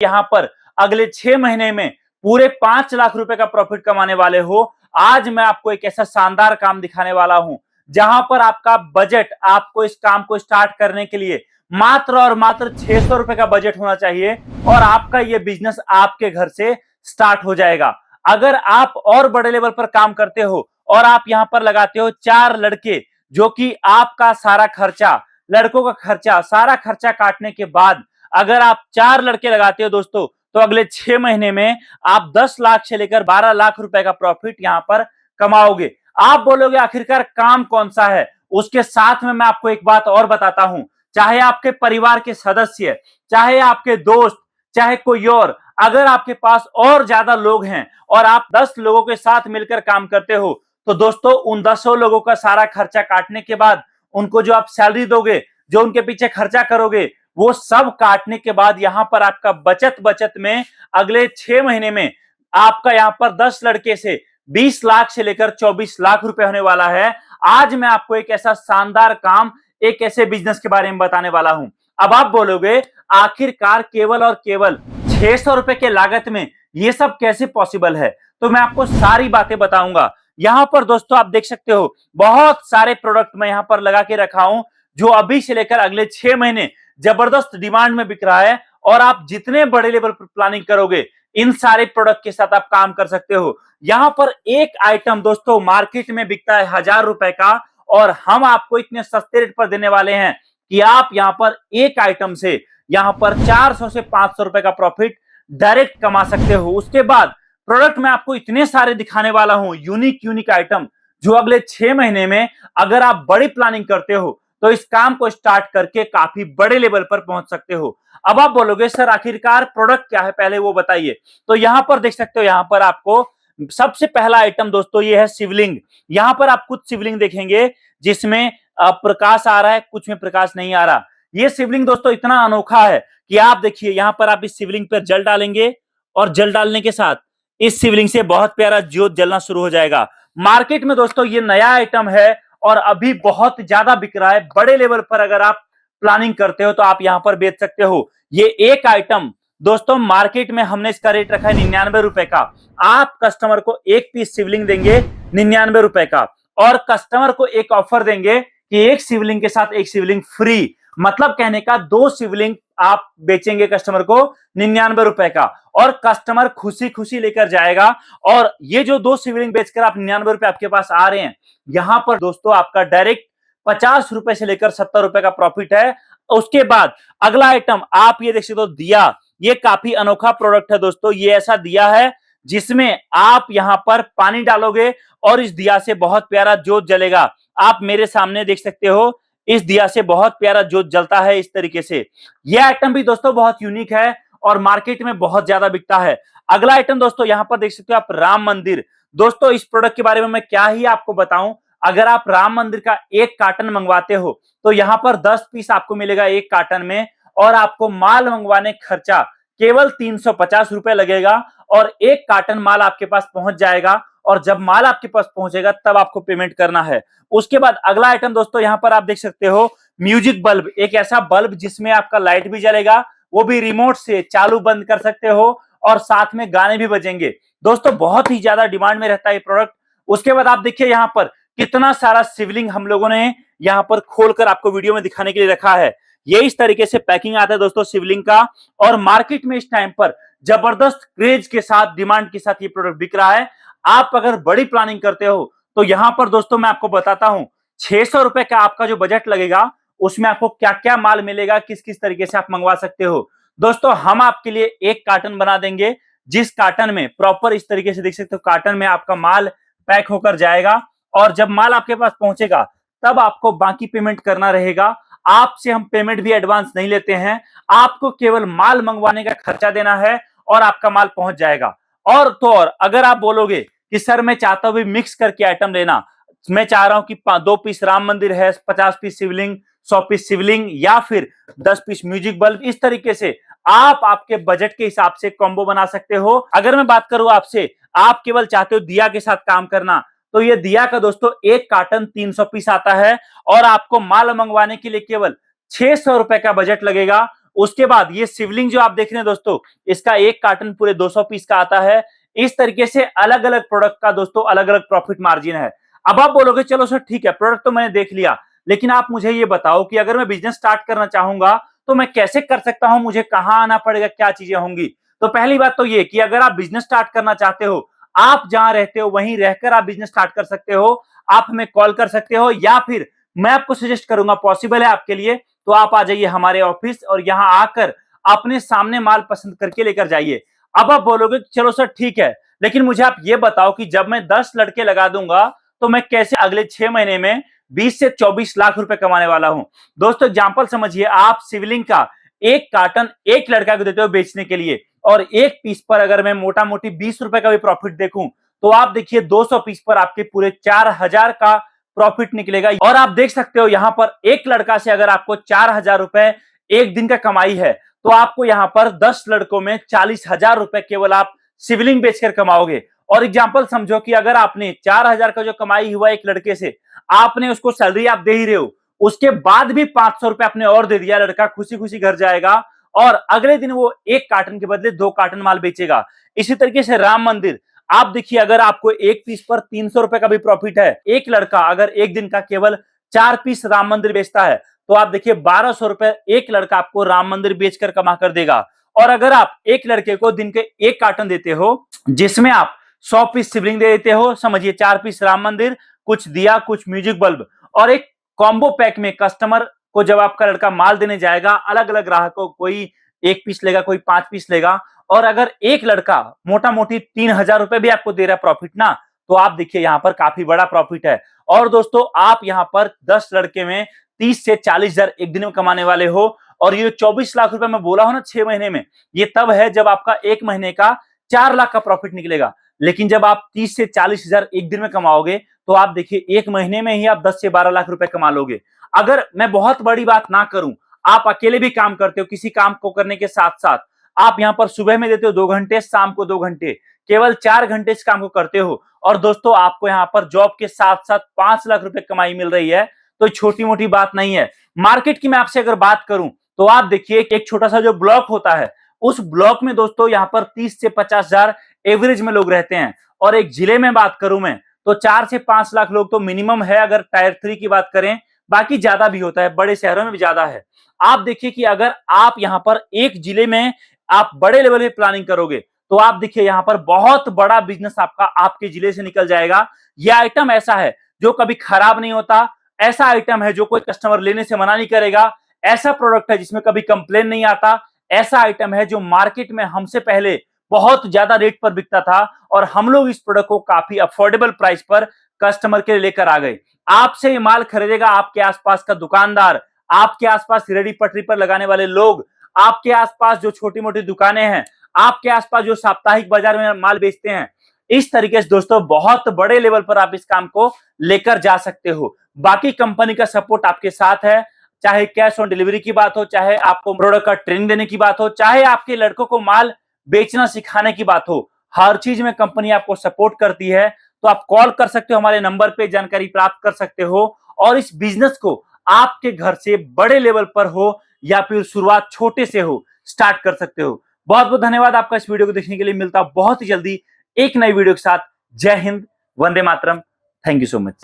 यहाँ पर अगले 6 महीने में पूरे 5 लाख रुपए का प्रॉफिट कमाने वाले हो। आज मैं आपको एक ऐसा शानदार काम दिखाने वाला हूं जहां पर आपका बजट, आपको इस काम को स्टार्ट करने के लिए मात्र और मात्र 600 रुपए का बजट होना चाहिए और आपका यह बिजनेस आपके घर से स्टार्ट हो जाएगा। अगर आप और बड़े लेवल पर काम करते हो और आप यहां पर लगाते हो 4 लड़के, जो कि आपका सारा खर्चा, लड़कों का खर्चा, सारा खर्चा काटने के बाद अगर आप 4 लड़के लगाते हो दोस्तों, तो अगले 6 महीने में आप 10 लाख से लेकर 12 लाख रुपए का प्रॉफिट यहां पर कमाओगे। आप बोलोगे आखिरकार काम कौन सा है? उसके साथ में मैं आपको एक बात और बताता हूं, चाहे आपके परिवार के सदस्य, चाहे आपके दोस्त, चाहे कोई और, अगर आपके पास और ज्यादा लोग हैं और आप 10 लोगों के साथ मिलकर काम करते हो, तो दोस्तों उन 10 लोगों का सारा खर्चा काटने के बाद उनको जो आप सैलरी दोगे, जो उनके पीछे खर्चा करोगे, वो सब काटने के बाद यहां पर आपका बचत में अगले 6 महीने में आपका यहां पर 10 लड़के से 20 लाख से लेकर 24 लाख रुपए होने वाला है। आज मैं आपको एक ऐसा शानदार काम, एक ऐसे बिजनेस के बारे में बताने वाला हूं। अब आप बोलोगे आखिरकार केवल और केवल 600 रुपए के लागत में ये सब कैसे पॉसिबल है? तो मैं आपको सारी बातें बताऊंगा। यहां पर दोस्तों आप देख सकते हो बहुत सारे प्रोडक्ट मैं यहां पर लगा के रखा हूं, जो अभी से लेकर अगले 6 महीने जबरदस्त डिमांड में बिक रहा है और आप जितने बड़े लेवल पर प्लानिंग करोगे, इन सारे प्रोडक्ट के साथ आप काम कर सकते हो। यहां पर एक आइटम दोस्तों मार्केट में बिकता है 1000 रुपए का और हम आपको इतने सस्ते रेट पर देने वाले हैं कि आप यहां पर एक आइटम से यहां पर 400 से 500 रुपए का प्रॉफिट डायरेक्ट कमा सकते हो। उसके बाद प्रोडक्ट मैं आपको इतने सारे दिखाने वाला हूं, यूनिक आइटम, जो अगले 6 महीने में अगर आप बड़ी प्लानिंग करते हो तो इस काम को स्टार्ट करके काफी बड़े लेवल पर पहुंच सकते हो। अब आप बोलोगे सर आखिरकार प्रोडक्ट क्या है, पहले वो बताइए। तो यहां पर देख सकते हो, यहां पर आपको सबसे पहला आइटम दोस्तों ये है शिवलिंग। यहां पर आप कुछ शिवलिंग देखेंगे जिसमें प्रकाश आ रहा है, कुछ में प्रकाश नहीं आ रहा। ये शिवलिंग दोस्तों इतना अनोखा है कि आप देखिए, यहां पर आप इस शिवलिंग पर जल डालेंगे और जल डालने के साथ इस शिवलिंग से बहुत प्यारा ज्योत जलना शुरू हो जाएगा। मार्केट में दोस्तों ये नया आइटम है और अभी बहुत ज्यादा बिक रहा है। बड़े लेवल पर अगर आप प्लानिंग करते हो तो आप यहां पर बेच सकते हो। ये एक आइटम दोस्तों मार्केट में हमने इसका रेट रखा है 99 रुपए का। आप कस्टमर को एक पीस शिवलिंग देंगे 99 रुपए का, और कस्टमर को एक ऑफर देंगे कि एक शिवलिंग के साथ एक शिवलिंग फ्री। मतलब कहने का 2 शिवलिंग आप बेचेंगे कस्टमर को 99 रुपए का, और कस्टमर खुशी खुशी लेकर जाएगा। और ये जो 2 शिवलिंग बेचकर आप 99 रुपए आपके पास आ रहे हैं, यहां पर दोस्तों आपका डायरेक्ट 50 रुपए से लेकर 70 रुपए का प्रॉफिट है। उसके बाद अगला आइटम आप ये देख सकते हो, दिया। ये काफी अनोखा प्रोडक्ट है दोस्तों। ये ऐसा दिया है जिसमें आप यहां पर पानी डालोगे और इस दिया से बहुत प्यारा ज्योत जलेगा। आप मेरे सामने देख सकते हो, इस दिया से बहुत प्यारा ज्योत जलता है इस तरीके से। यह आइटम भी दोस्तों बहुत यूनिक है और मार्केट में बहुत ज्यादा बिकता है। अगला आइटम दोस्तों यहां पर देख सकते हो आप, राम मंदिर। दोस्तों इस प्रोडक्ट के बारे में मैं क्या ही आपको बताऊं। अगर आप राम मंदिर का एक कार्टन मंगवाते हो तो यहां पर 10 पीस आपको मिलेगा एक कार्टन में, और आपको माल मंगवाने खर्चा केवल 350 रुपए लगेगा और एक कार्टन माल आपके पास पहुंच जाएगा। और जब माल आपके पास पहुंचेगा तब आपको पेमेंट करना है। उसके बाद अगला आइटम दोस्तों यहां पर आप देख सकते हो, म्यूजिक बल्ब। एक ऐसा बल्ब जिसमें आपका लाइट भी जलेगा, वो भी रिमोट से चालू बंद कर सकते हो, और साथ में गाने भी बजेंगे। दोस्तों बहुत ही ज्यादा डिमांड में रहता है ये प्रोडक्ट। उसके बाद आप देखिए यहां पर कितना सारा शिवलिंग हम लोगों ने यहां पर खोलकर आपको वीडियो में दिखाने के लिए रखा है। ये इस तरीके से पैकिंग आता है दोस्तों शिवलिंग का, और मार्केट में इस टाइम पर जबरदस्त क्रेज के साथ, डिमांड के साथ ये प्रोडक्ट बिक रहा है। आप अगर बड़ी प्लानिंग करते हो तो यहां पर दोस्तों मैं आपको बताता हूं, 600 रुपए का आपका जो बजट लगेगा उसमें आपको क्या क्या माल मिलेगा, किस किस तरीके से आप मंगवा सकते हो। दोस्तों हम आपके लिए एक कार्टन बना देंगे, जिस कार्टन में प्रॉपर इस तरीके से देख सकते हो, कार्टन में आपका माल पैक होकर जाएगा, और जब माल आपके पास पहुंचेगा तब आपको बाकी पेमेंट करना रहेगा। आपसे हम पेमेंट भी एडवांस नहीं लेते हैं, आपको केवल माल मंगवाने का खर्चा देना है और आपका माल पहुंच जाएगा। और तो और अगर आप बोलोगे कि सर मैं चाहता हूं मिक्स करके आइटम लेना, मैं चाह रहा हूं कि 2 पीस राम मंदिर है, 50 पीस शिवलिंग, 100 पीस शिवलिंग, या फिर 10 पीस म्यूजिक बल्ब, इस तरीके से आप आपके बजट के हिसाब से कॉम्बो बना सकते हो। अगर मैं बात करूं आपसे, आप केवल चाहते हो दिया के साथ काम करना, तो ये दिया का दोस्तों एक कार्टन 300 पीस आता है, और आपको माल मंगवाने के लिए केवल 600 रुपए का बजट लगेगा। उसके बाद ये शिवलिंग जो आप देख रहे हैं दोस्तों, इसका एक कार्टन पूरे 200 पीस का आता है। इस तरीके से अलग अलग प्रोडक्ट का दोस्तों अलग अलग प्रॉफिट मार्जिन है। अब आप बोलोगे चलो सर ठीक है, प्रोडक्ट तो मैंने देख लिया, लेकिन आप मुझे ये बताओ कि अगर मैं बिजनेस स्टार्ट करना चाहूंगा तो मैं कैसे कर सकता हूं, मुझे कहां आना पड़ेगा, क्या चीजें होंगी। तो पहली बात तो ये कि अगर आप बिजनेस स्टार्ट करना चाहते हो, आप जहां रहते हो वहीं रहकर आप बिजनेस स्टार्ट कर सकते हो। आप हमें कॉल कर सकते हो या फिर मैं आपको सजेस्ट करूंगा, पॉसिबल है आपके लिए तो आप आ जाइए हमारे ऑफिस और यहां आकर अपने सामने माल पसंद करके लेकर जाइए। अब आप बोलोगे चलो सर ठीक है, लेकिन मुझे आप ये बताओ कि जब मैं 10 लड़के लगा दूंगा तो मैं कैसे अगले 6 महीने में 20 से 24 लाख रुपए कमाने वाला हूं। दोस्तों एग्जांपल समझिए, आप शिवलिंग का एक कार्टन एक लड़का को देते हो बेचने के लिए, और एक पीस पर अगर मैं मोटा मोटी 20 रुपए का भी प्रॉफिट देखूं तो आप देखिए 200 पीस पर आपके पूरे 4000 का प्रॉफिट निकलेगा। और आप देख सकते हो यहां पर एक लड़का से अगर आपको 4000 रुपए एक दिन का कमाई है तो आपको यहां पर 10 लड़कों में 40,000 रुपए केवल आप शिवलिंग बेचकर कमाओगे। और एग्जांपल समझो कि अगर आपने 4000 का जो कमाई हुआ एक लड़के से, आपने उसको सैलरी आप दे ही रहे हो, उसके बाद भी 500 रुपए आपने और दे दिया, लड़का खुशी खुशी घर जाएगा और अगले दिन वो एक कार्टन के बदले 2 कार्टन माल बेचेगा। इसी तरीके से राम मंदिर, आप देखिए अगर आपको एक पीस पर 300 रुपए का भी प्रॉफिट है, एक लड़का अगर एक दिन का केवल 4 पीस राम मंदिर बेचता है तो आप देखिए 1200 रुपए एक लड़का आपको राम मंदिर बेचकर कमा कर देगा। और अगर आप एक लड़के को दिन के एक कार्टन देते हो जिसमें आप 100 पीस शिवलिंग दे देते हो, समझिए 4 पीस राम मंदिर, कुछ दिया, कुछ म्यूजिक बल्ब, और एक कॉम्बो पैक में कस्टमर को जब आपका लड़का माल देने जाएगा, अलग अलग ग्राहकों, कोई 1 पीस लेगा, कोई 5 पीस लेगा, और अगर एक लड़का मोटा मोटी 3000 रुपए भी आपको दे रहा है प्रॉफिट ना, तो आप देखिए यहां पर काफी बड़ा प्रॉफिट है। और दोस्तों आप यहां पर 10 लड़के में 30 से 40,000 एक दिन में कमाने वाले हो। और ये 24 लाख रुपए मैं बोला हूं ना 6 महीने में, ये तब है जब आपका एक महीने का 4 लाख का प्रॉफिट निकलेगा। लेकिन जब आप 30 से 40,000 एक दिन में कमाओगे तो आप देखिए एक महीने में ही आप 10 से 12 लाख रुपए कमा लोगे। अगर मैं बहुत बड़ी बात ना करूं, आप अकेले भी काम करते हो, किसी काम को करने के साथ साथ आप यहां पर सुबह में देते हो 2 घंटे, शाम को 2 घंटे, केवल 4 घंटे इस काम को करते हो, और दोस्तों आपको यहां पर जॉब के साथ साथ 5 लाख रुपए कमाई मिल रही है। तो छोटी मोटी बात नहीं है। मार्केट की मैं आपसे अगर बात करूं तो आप देखिए एक छोटा सा जो ब्लॉक होता है, उस ब्लॉक में दोस्तों यहां पर 30 से 50,000 एवरेज में लोग रहते हैं। और एक जिले में बात करूं मैं तो 4 से 5 लाख लोग तो मिनिमम है, अगर टायर 3 की बात करें, बाकी ज्यादा भी होता है, बड़े शहरों में भी ज्यादा है। आप देखिए कि अगर आप यहां पर एक जिले में आप बड़े लेवल पे प्लानिंग करोगे तो आप देखिए यहां पर बहुत बड़ा बिजनेस आपका आपके जिले से निकल जाएगा। यह आइटम ऐसा है जो कभी खराब नहीं होता, ऐसा आइटम है जो कोई कस्टमर लेने से मना नहीं करेगा, ऐसा प्रोडक्ट है जिसमें कभी कंप्लेन नहीं आता, ऐसा आइटम है जो मार्केट में हमसे पहले बहुत ज्यादा रेट पर बिकता था और हम लोग इस प्रोडक्ट को काफी अफोर्डेबल प्राइस पर कस्टमर के लिए लेकर आ गए। आपसे ये माल खरीदेगा आपके आसपास का दुकानदार, आपके आसपास रेडी पटरी पर लगाने वाले लोग, आपके आसपास जो छोटी मोटी दुकानें हैं, आपके आसपास जो साप्ताहिक बाजार में माल बेचते हैं। इस तरीके से दोस्तों बहुत बड़े लेवल पर आप इस काम को लेकर जा सकते हो। बाकी कंपनी का सपोर्ट आपके साथ है, चाहे कैश ऑन डिलीवरी की बात हो, चाहे आपको प्रोडक्ट का ट्रेनिंग देने की बात हो, चाहे आपके लड़कों को माल बेचना सिखाने की बात हो, हर चीज में कंपनी आपको सपोर्ट करती है। तो आप कॉल कर सकते हो हमारे नंबर पे, जानकारी प्राप्त कर सकते हो और इस बिजनेस को आपके घर से बड़े लेवल पर हो या फिर शुरुआत छोटे से हो, स्टार्ट कर सकते हो। बहुत बहुत धन्यवाद आपका इस वीडियो को देखने के लिए। मिलता बहुत ही जल्दी एक नई वीडियो के साथ। जय Hind, Vande Mataram, thank you so much.